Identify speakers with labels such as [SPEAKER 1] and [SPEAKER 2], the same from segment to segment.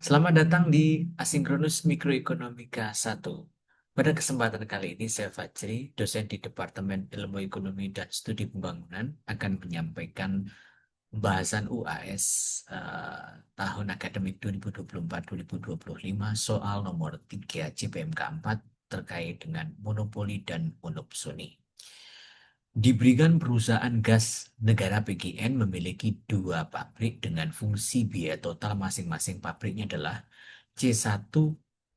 [SPEAKER 1] Selamat datang di Asinkronus Mikroekonomika 1. Pada kesempatan kali ini, saya Fajri, dosen di Departemen Ilmu Ekonomi dan Studi Pembangunan, akan menyampaikan pembahasan UAS tahun akademik 2024-2025 soal nomor 3 CPMK 4 terkait dengan monopoli dan monopsoni. Diberikan perusahaan gas negara PGN memiliki dua pabrik dengan fungsi biaya total masing-masing pabriknya adalah C1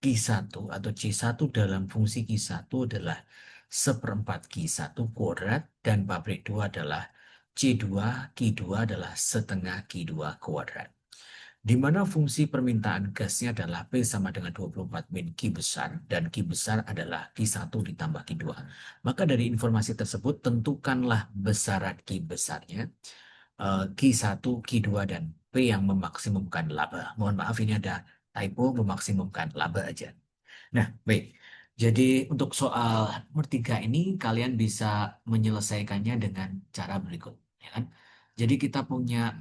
[SPEAKER 1] Q1 atau C1 dalam fungsi Q1 adalah seperempat Q1 kuadrat dan pabrik 2 adalah C2 Q2 adalah setengah Q2 kuadrat. Di mana fungsi permintaan gasnya adalah P sama dengan 24 min Q besar dan Q besar adalah Q1 ditambah Q2. Maka dari informasi tersebut tentukanlah besaran Q besarnya, Q1, Q2, dan P yang memaksimumkan laba. Mohon maaf ini ada typo memaksimumkan laba aja. Nah, baik. Jadi untuk soal nomor 3 ini kalian bisa menyelesaikannya dengan cara berikut, ya kan? Jadi kita punya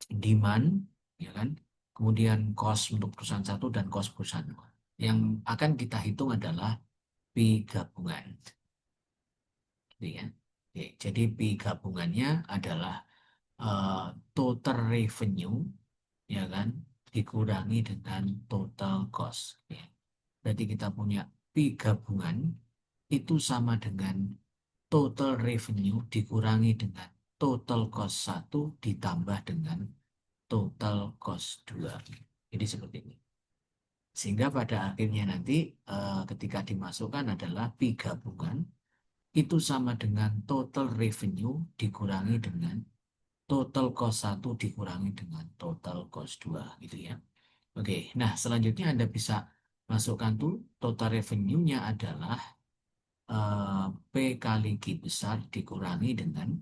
[SPEAKER 1] demand, ya kan? Kemudian cost untuk perusahaan satu dan cost perusahaan dua. Yang akan kita hitung adalah P gabungan, gitu ya. Oke, jadi P gabungannya adalah eh, total revenue, ya kan, dikurangi dengan total cost. Ya. Berarti kita punya P gabungan itu sama dengan total revenue dikurangi dengan total cost satu ditambah dengan total cost 2. Jadi seperti ini. Sehingga pada akhirnya nanti ketika dimasukkan adalah P gabungan itu sama dengan total revenue dikurangi dengan total cost satu dikurangi dengan total cost 2 gitu ya. Oke, nah selanjutnya Anda bisa masukkan tuh total revenue-nya adalah P kali Q besar dikurangi dengan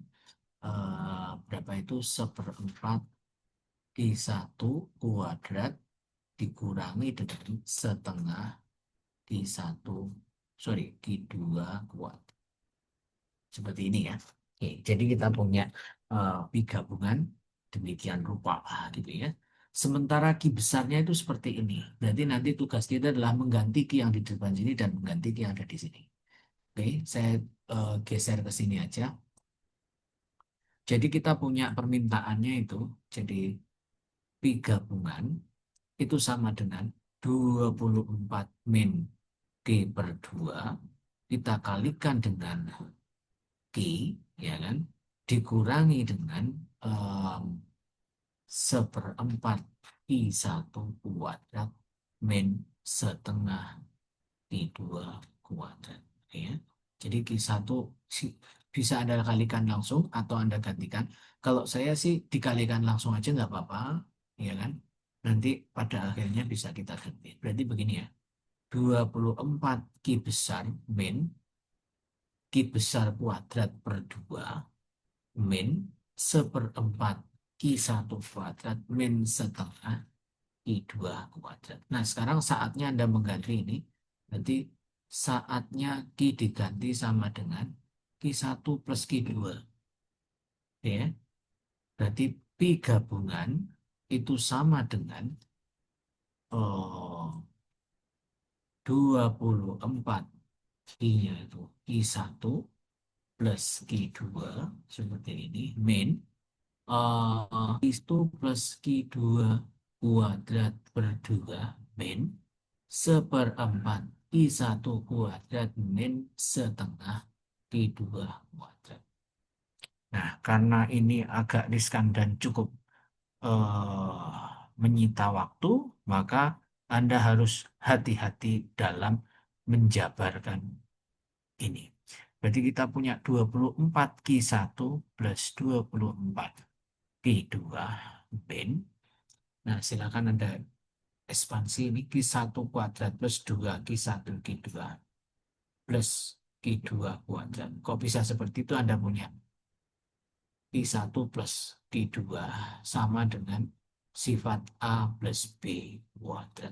[SPEAKER 1] berapa itu seperempat Q1 kuadrat dikurangi dengan setengah Q1, sorry, Q2 kuadrat. Seperti ini ya. Oke, jadi kita punya Pi gabungan demikian rupa gitu ya. Sementara Ki besarnya itu seperti ini. Berarti nanti tugas kita adalah mengganti Ki yang di depan sini dan mengganti Ki yang ada di sini. Oke, saya geser ke sini aja. Jadi kita punya permintaannya itu, jadi Pi gabungan itu sama dengan 24 min Q per 2 kita kalikan dengan Q, ya kan, dikurangi dengan em, seperempat Q1 kuadrat min setengah Q2 kuadrat, ya. Jadi Q1 bisa Anda kalikan langsung atau Anda gantikan. Kalau saya sih dikalikan langsung aja nggak apa-apa, ya kan. Nanti pada akhirnya bisa kita ganti. Berarti begini ya, 24 Q besar min Q besar kuadrat per 2 min seperempat Q1 kuadrat min setengah Q2 kuadrat. Nah, sekarang saatnya Anda mengganti ini. Berarti saatnya Q diganti sama dengan Q1 plus Q2. Ya. Berarti Pi gabungan itu sama dengan oh, 24 Q-nya itu Q1 plus Q2 seperti ini min Q1 plus Q2 kuadrat per 2 min seperempat Q1 kuadrat min setengah Q2 kuadrat. Nah, karena ini agak riskan dan cukup menyita waktu, maka Anda harus hati-hati dalam menjabarkan ini. Berarti kita punya 24 Q1 plus 24 Q2 min. Nah, silakan Anda ekspansi ini Q1 kuadrat plus 2 Q1 Q2 plus Q2 kuadrat. Kok bisa seperti itu? Anda punya Q1 plus Q2 sama dengan sifat A plus B kuadrat.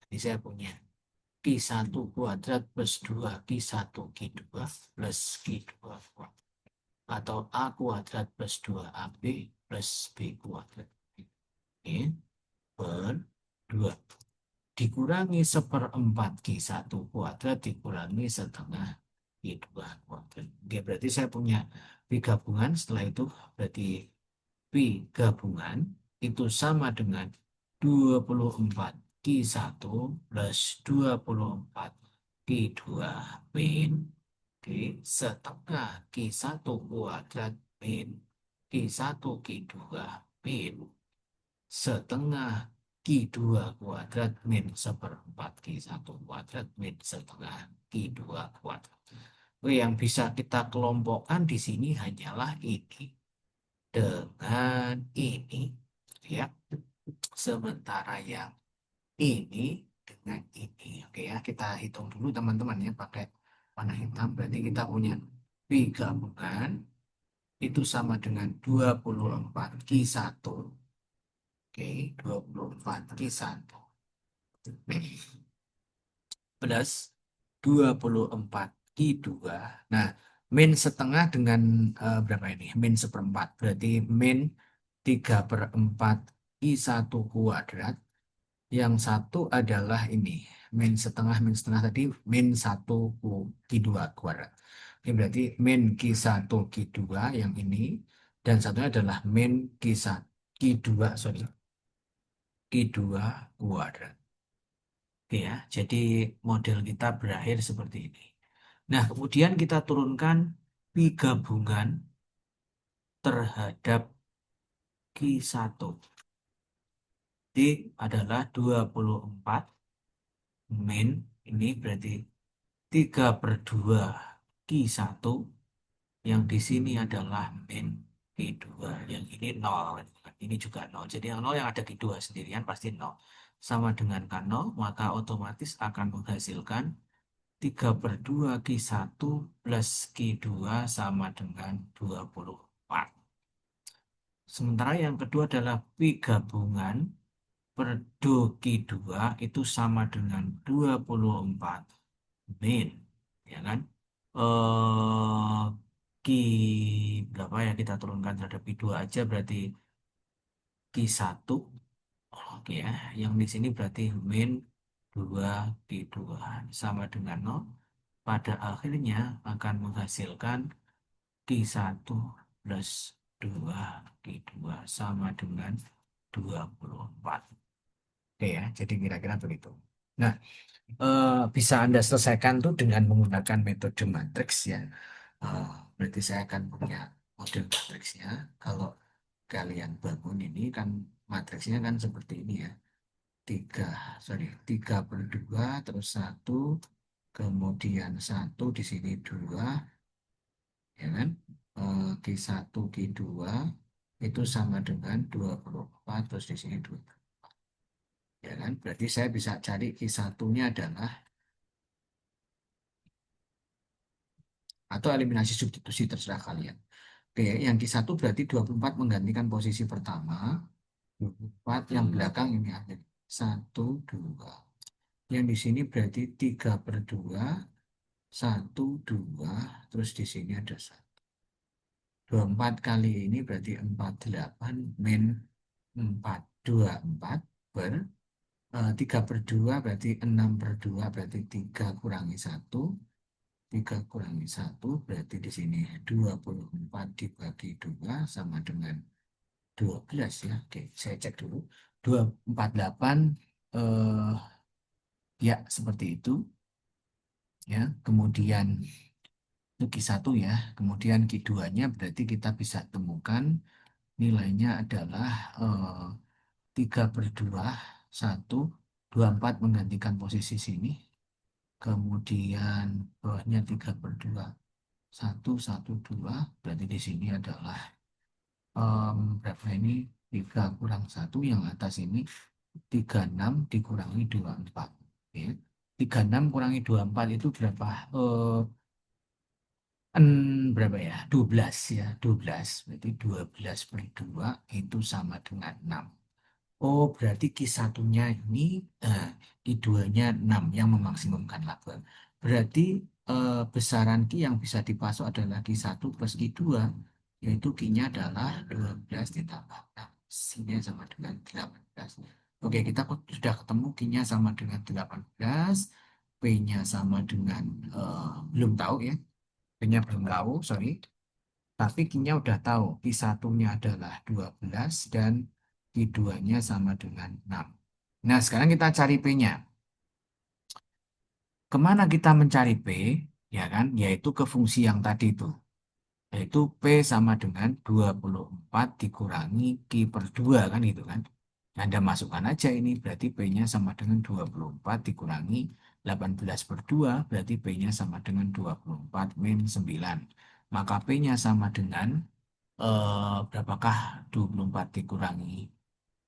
[SPEAKER 1] Jadi saya punya Q1 kuadrat plus 2 Q1 Q2 plus Q2 kuadrat. Atau A kuadrat plus 2AB plus B kuadrat. Oke. per 2 dikurangi 1/4 Q1 kuadrat dikurangi setengah Q2 kuadrat. Oke, berarti saya punya P gabungan. Setelah itu berarti P gabungan itu sama dengan 24 Q1 plus 24 Q2 min Oke, setengah Q1 kuadrat min Q1 Q2 min setengah Q2 kuadrat min 1/4 Q1 kuadrat min setengah Q2 kuadrat. Oke, yang bisa kita kelompokkan di sini hanyalah ini dengan ini, ya. Sementara yang ini dengan ini. Oke ya, kita hitung dulu teman-teman ya pakai warna hitam. Berarti kita punya P gabungan itu sama dengan 24 Q1. Oke, 24 Q1 plus 24 Q2. Nah, min setengah dengan berapa ini? Min 1/4. Berarti min 3/4 Q1 kuadrat. Yang satu adalah ini. Min setengah tadi min 1 Q2 kuadrat. Ini berarti min Q1 Q2 yang ini. Dan satunya adalah min Q1 Q2, sorry. Q2 kuadrat. Oke ya, jadi model kita berakhir seperti ini. Nah, kemudian kita turunkan pi gabungan terhadap Q1. Jadi adalah 24 min, ini berarti 3/2 Q1, yang di sini adalah min Q2, yang ini 0, ini juga 0. Jadi yang 0 yang ada Q2 sendirian pasti 0. Sama dengan K0, maka otomatis akan menghasilkan 3/2 Q1 plus Q2 sama dengan 24. Sementara yang kedua adalah Pi gabungan per do Q2 itu sama dengan 24 min, ya kan? Ki berapa ya kita turunkan terhadap Q2 aja berarti Q1. Oke ya, yang di sini berarti min 2 Q2 sama dengan 0. Pada akhirnya akan menghasilkan Q1 plus 2 Q2 sama dengan 24. Oke ya, jadi kira-kira begitu. Nah, bisa Anda selesaikan tuh dengan menggunakan metode matriks ya. Eh, Berarti saya akan punya model matriksnya. Kalau kalian bangun ini kan matriksnya kan seperti ini ya. 3/2 terus 1, kemudian 1 di sini 2, ya kan? Q1 Q2 itu sama dengan 24 terus di sini 2. Ya kan? Berarti saya bisa cari Q1-nya adalah, atau eliminasi substitusi terserah kalian. Oke, yang Q1 berarti 24 menggantikan posisi pertama, 24 yang belakang ini ada 1, 2. Yang di sini berarti 3/2, 1, 2, terus di sini ada 1. 24 kali ini berarti 48 min 4, 24 per 3/2 berarti 6/2 berarti 3 kurangi 1. 3 kurangi 1 berarti di sini 24 dibagi 2 sama dengan 12 ya. Oke, saya cek dulu. 248 eh, ya seperti itu ya. Kemudian itu Q1 ya. Kemudian Q2-nya berarti kita bisa temukan nilainya adalah 3/2 1, 24 menggantikan posisi sini. Kemudian bawahnya 3/2 1, 1, 2 berarti di sini adalah berapa ini 3 kurang 1 yang atas ini 36 dikurangi 24 ya. 36 kurangi 24 itu berapa? Berapa ya? 12 ya, 12. Berarti 12/2 itu sama dengan 6. Oh, berarti Q1-nya ini, Q2-nya 6 yang memaksimumkan laba. Berarti besaran Q yang bisa dipasok adalah Q1 plus Q2, yaitu Q-nya adalah 12 ditambah 6. C-nya sama dengan 18. Oke, kita sudah ketemu Q-nya sama dengan 18, P-nya sama dengan, belum tahu ya, P-nya belum tahu, sorry. Tapi Q-nya udah tahu, Q1-nya adalah 12 dan Q2-nya sama dengan 6. Nah, sekarang kita cari P-nya. Kemana kita mencari P? Ya kan, yaitu ke fungsi yang tadi itu. Yaitu P sama dengan 24 dikurangi Q per 2 kan gitu kan. Anda masukkan aja ini berarti P-nya sama dengan 24 dikurangi 18 per 2 berarti P-nya sama dengan 24 min 9. Maka P-nya sama dengan berapakah 24 dikurangi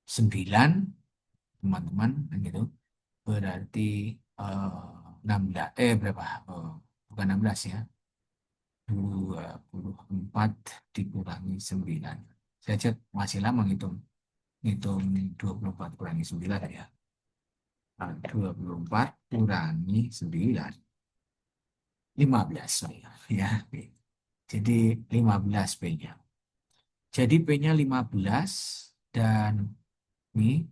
[SPEAKER 1] 9 teman-teman kan gitu. Berarti 16 berapa? Bukan 16 ya. 24 dikurangi 9. Saya cek masih lama ngitung. Ngitung 24 kurangi 9 ya. 24 kurangi 9. 15 saya. Ya. Jadi 15 P-nya. Jadi P-nya 15 dan ini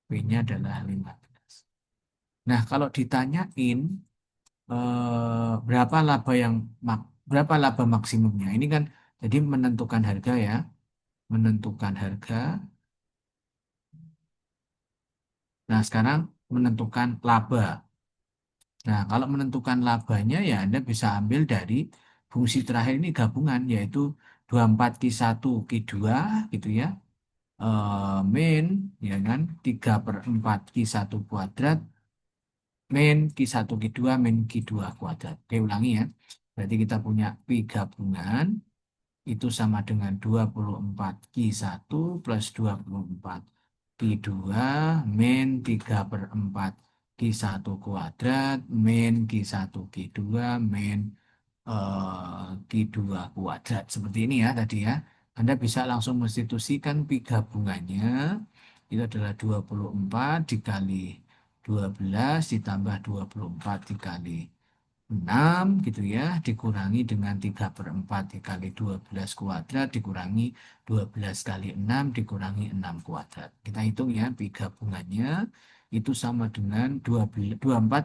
[SPEAKER 1] P-nya adalah 15. Nah, kalau ditanyain berapa laba yang berapa laba maksimumnya? Ini kan jadi menentukan harga ya, menentukan harga. Nah, sekarang menentukan laba. Nah, kalau menentukan labanya ya Anda bisa ambil dari fungsi terakhir ini gabungan yaitu 24 Q1 Q2 gitu ya. Min ya kan 3 per 4 Q1 kuadrat min Q1 Q2 min Q2 kuadrat. Oke, ulangi ya. Berarti kita punya Pi gabungan itu sama dengan 24 Q1 plus 24 Q2 min 3 per 4 Q1 kuadrat min Q1 Q2 min Q2 kuadrat. Seperti ini ya tadi ya. Anda bisa langsung menstitusikan pi gabungannya. Itu adalah 24 dikali 12 ditambah 24 dikali 6 gitu ya, dikurangi dengan 3 per 4 dikali 12 kuadrat, dikurangi 12 kali 6 dikurangi 6 kuadrat. Kita hitung ya, pi gabungannya itu sama dengan 24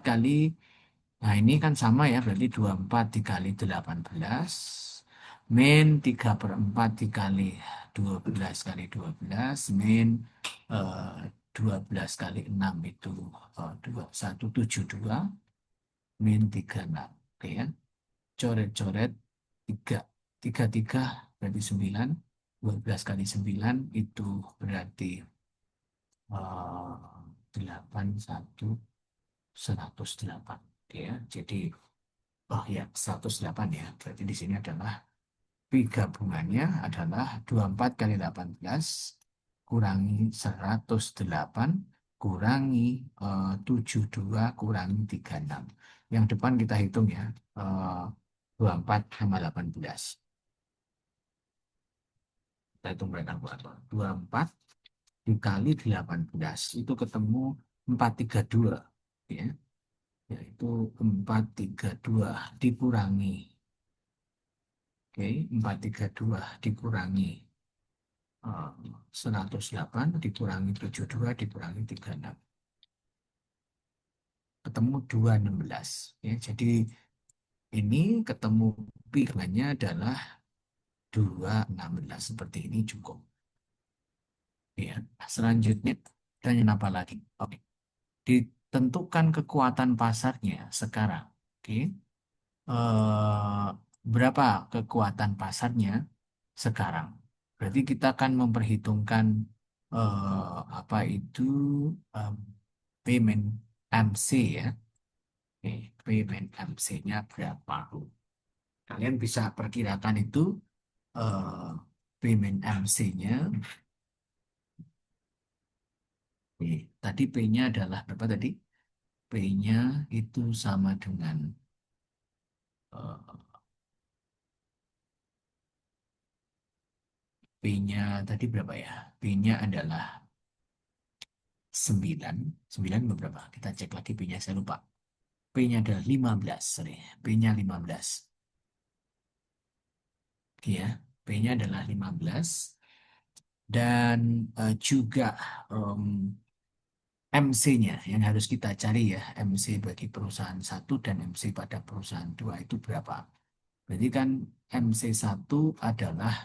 [SPEAKER 1] kali, nah ini kan sama ya, berarti 24 dikali 18, min 3 per 4 dikali 12 kali 12, min 12 kali 6 itu 2172 min 36. Oke ya. Coret-coret 3. 3 berarti 9. 12 kali 9 itu berarti 8, 1, 108. Oke ya. Jadi, oh ya, 108 ya. Berarti di sini adalah Pi gabungannya adalah 24 kali 18 kurangi 108 kurangi 72 kurangi 36. Yang depan kita hitung ya. 24 sama 18. Kita hitung berapa kalkulator. 24 dikali 18 itu ketemu 432 ya. Yaitu 432 dikurangi, oke, 432 dikurangi 108 dikurangi 72 dikurangi 36 ketemu 216 ya. Jadi ini ketemu pi-nya adalah 216 seperti ini cukup ya. Selanjutnya tanya apa lagi? Oke, ditentukan kekuatan pasarnya sekarang. Oke. Eh, berapa kekuatan pasarnya sekarang? Berarti kita akan memperhitungkan apa itu em, payment MC ya. Oke, payment MC-nya berapa? Kalian bisa perkirakan itu eh, payment MC-nya. Tadi P-nya adalah berapa tadi? P-nya itu sama dengan eh, P-nya tadi berapa ya? P-nya adalah 9. 9 berapa? Kita cek lagi P-nya, saya lupa. P-nya adalah 15, sorry. P-nya 15. Ya, P-nya adalah 15. Dan juga em, MC-nya yang harus kita cari ya, MC bagi perusahaan satu dan MC pada perusahaan dua itu berapa. Berarti kan MC1 adalah,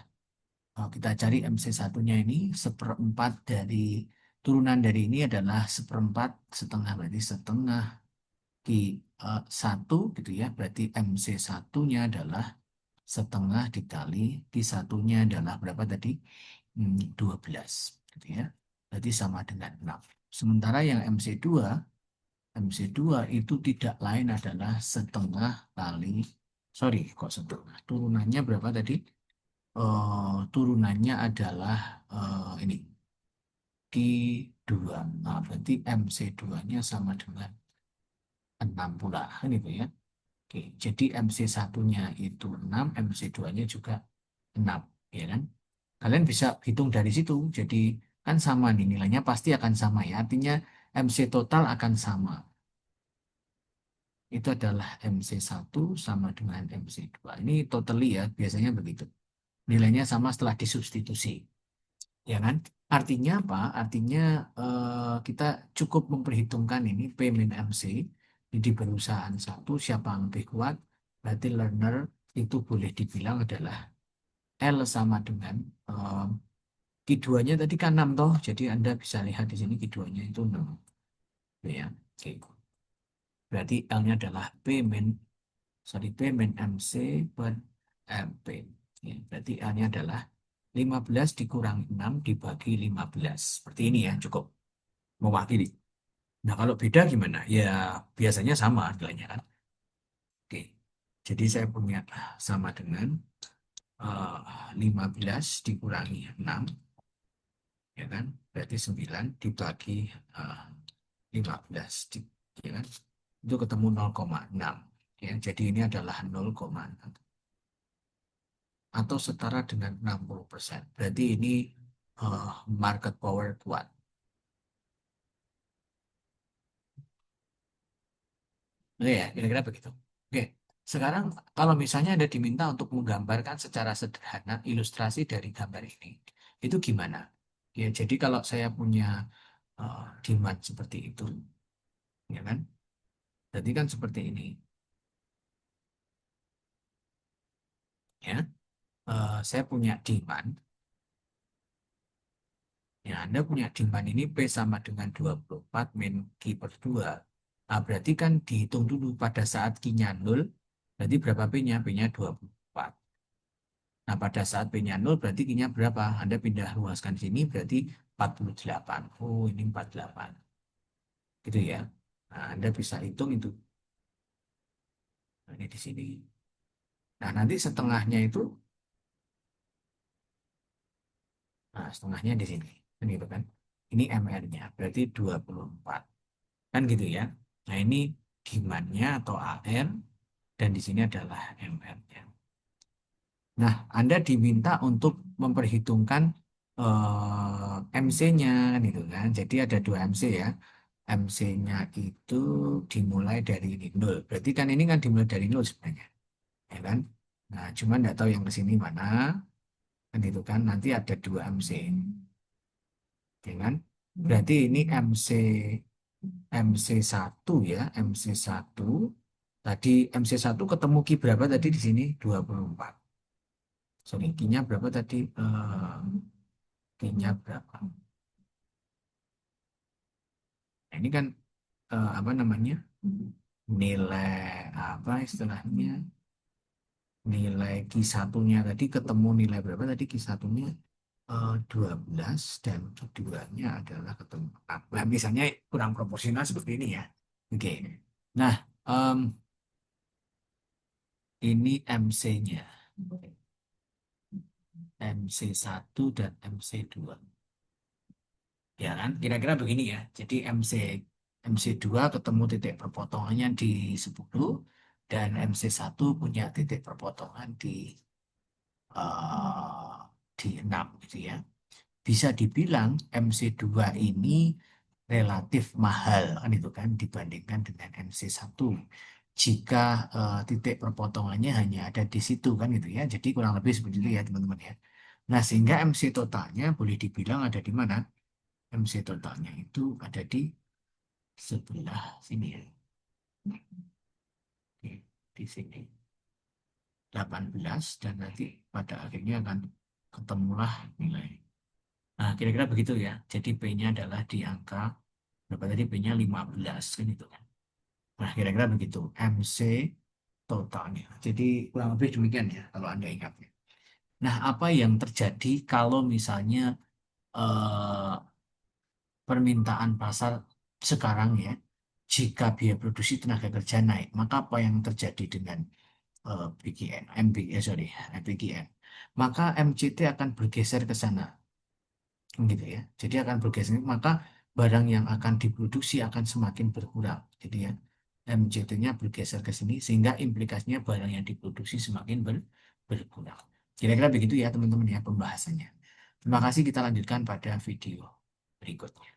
[SPEAKER 1] kita cari MC1-nya ini seperempat dari, turunan dari ini adalah seperempat setengah, berarti setengah Q1 gitu ya, berarti MC1-nya adalah setengah dikali Q1-nya adalah berapa tadi? 12 gitu ya. Berarti sama dengan 6. Sementara yang MC2 itu tidak lain adalah setengah kali, sorry kok setengah, turunannya berapa tadi? Turunannya adalah ini Q2. Nah, berarti MC2-nya sama dengan 6 pula, kan itu ya. Oke, jadi MC1-nya itu 6, MC2-nya juga 6, ya kan? Kalian bisa hitung dari situ. Jadi kan sama nih, nilainya pasti akan sama ya. Artinya MC total akan sama. Itu adalah MC1 sama dengan MC2. Ini totally ya, biasanya begitu. Nilainya sama setelah disubstitusi. Ya kan? Artinya apa? Artinya kita cukup memperhitungkan ini P min MC di perusahaan satu siapa yang lebih kuat. Berarti learner itu boleh dibilang adalah L sama dengan Q2-nya tadi kan 6 toh. Jadi Anda bisa lihat di sini Q2-nya itu 6. Ya. Oke. Berarti L-nya adalah P min MC per MP. Ya, berarti L-nya adalah 15 dikurangi 6 dibagi 15. Seperti ini ya, cukup mewakili. Nah, kalau beda gimana? Ya, biasanya sama nilainya kan. Oke. Jadi saya punya sama dengan 15 dikurangi 6, ya kan? Berarti 9 dibagi 15, ya kan? Itu ketemu 0,6. Ya, jadi ini adalah 0,6 atau setara dengan 60%. Berarti ini market power kuat. Oke ya, kira-kira begitu. Oke, sekarang kalau misalnya Anda diminta untuk menggambarkan secara sederhana ilustrasi dari gambar ini, itu gimana? Ya, jadi kalau saya punya demand seperti itu, ya kan? Jadi kan seperti ini, ya. Saya punya demand, ya Anda punya demand ini P sama dengan 24 min Q per 2. Nah, berarti kan dihitung dulu pada saat Q-nya 0, berarti berapa P-nya? P-nya 24. Nah, pada saat P-nya 0 berarti Q-nya berapa? Anda pindah luaskan sini berarti 48. Oh, ini 48. Gitu ya. Nah, Anda bisa hitung itu. Nah, ini di sini. Nah, nanti setengahnya itu, nah setengahnya di sini. Kan gitu kan. Ini MR-nya, berarti 24. Kan gitu ya. Nah, ini demand-nya atau AR, dan di sini adalah MR-nya. Nah, Anda diminta untuk memperhitungkan MC-nya, gitu kan. Jadi ada dua MC ya. MC-nya itu dimulai dari ini 0. Berarti kan ini kan dimulai dari 0 sebenarnya. Ya kan? Nah, cuman nggak tahu yang ke sini mana. Kan itu kan nanti ada dua MC. Ya kan? Berarti ini MC1 ya, MC1. Tadi MC1 ketemu Ki berapa tadi di sini? 24. Sorry, Ki-nya berapa tadi? Ki-nya berapa? Nah, ini kan apa namanya? Nilai apa istilahnya? Nilai Q1-nya tadi ketemu nilai berapa tadi Q1-nya? 12 dan keduanya adalah ketemu. Nah, misalnya kurang proporsional seperti ini ya. Oke. Nah, em, ini MC-nya. MC1 dan MC2. Ya kan? Kira-kira begini ya. Jadi MC2 ketemu titik perpotongannya di 10 dan MC1 punya titik perpotongan eh, di 6 gitu ya. Bisa dibilang MC2 ini relatif mahal kan itu kan dibandingkan dengan MC1. Jika titik perpotongannya hanya ada di situ kan gitu ya. Jadi kurang lebih seperti itu ya teman-teman ya. Nah, sehingga MC totalnya boleh dibilang ada di mana? MC totalnya itu ada di sebelah sini ya. Oke, di sini 18 dan nanti pada akhirnya akan ketemulah nilai. Nah, kira-kira begitu ya. Jadi P-nya adalah di angka berapa tadi? P-nya 15 kan itu kan. Nah, kira-kira begitu. MC totalnya. Jadi kurang lebih demikian ya kalau Anda ingat ya. Nah, apa yang terjadi kalau misalnya eh, permintaan pasar sekarang ya, jika biaya produksi tenaga kerja naik, maka apa yang terjadi dengan PGN, PGN? Maka MCT akan bergeser ke sana, gitu ya. Jadi akan bergeser, maka barang yang akan diproduksi akan semakin berkurang. Jadi ya, MCT-nya bergeser ke sini, sehingga implikasinya barang yang diproduksi semakin berkurang. Kira-kira begitu ya teman-teman ya pembahasannya. Terima kasih, kita lanjutkan pada video berikutnya.